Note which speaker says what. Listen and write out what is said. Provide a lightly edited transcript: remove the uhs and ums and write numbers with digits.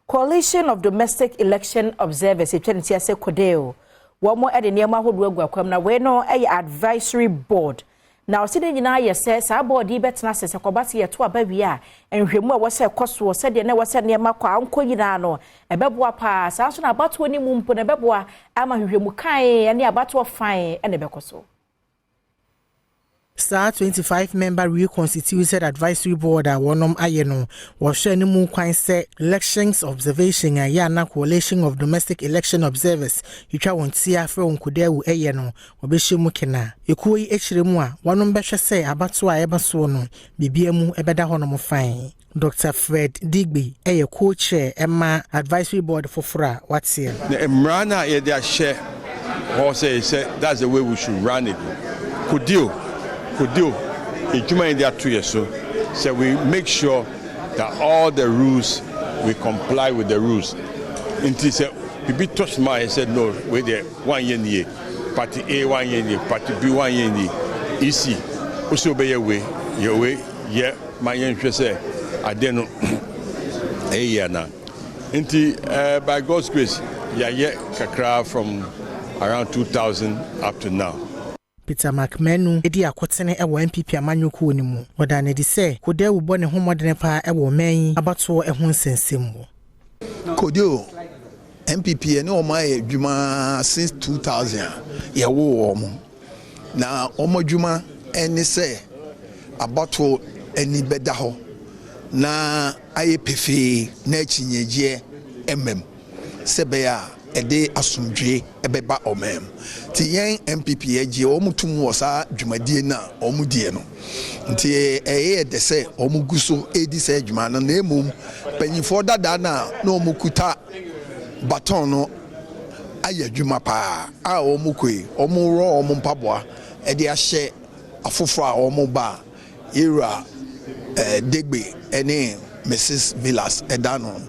Speaker 1: Coalition of Domestic Election Observers, CODEO, one more at the Niama na we no advisory board. Now, sitting says, our board debate nurses a cobasi to a baby, and Remo was a cost was said, and was said near Maqua, Uncle Yinano, a bebwa pass, also about 20 mumpo, and a bebwa, Ama Remukai, and the abattoir fine, and a becoso.
Speaker 2: Star 25-member reconstituted advisory board at Wonom Ayeno was sharing more quite say elections observation and Yana Coalition of Domestic Election Observers. You try one see from CODEO Ayeno or Bishimukena. You could actually more one better say about so I ever saw no BBMU ebeda honomo fine. Dr. Fred Digby, a co-chair, Emma Advisory Board for Fra. What's here?
Speaker 3: The Emrana, they share. Or say that's the way we should run it. CODEO, in 2 years so we make sure that all the rules, we comply with the rules. Until said, people touched my said no, we're there 1 year, party A 1 year, party B 1 year, EC. Also be your way, yeah, my interest say, I don't know a year now. Until by God's grace, yeah, kakra from around 2000 up to now.
Speaker 2: Peter McMenu edi akotene ewo MPP amanyuku ni mu odane di se CODEO bo ne homodene pa ewo man abato ehun nsensem
Speaker 4: CODEO MPP ene o ma adwuma since 2000 ye wo omo na omo adwuma ene se abato eni beda ho na aye pefe na chinyeje sebe ya ede asumdwe ebeba omem ti yen MPP eje omutum wo sa dwumadie na omudie no nti eye de se omuguso edi se adwuma na emom panyifo dada na omukuta baton no aye adwuma pa a omukoi omuro omumpaboa ede ahye afofo a omuba era Degbe ene Mrs. Villas edano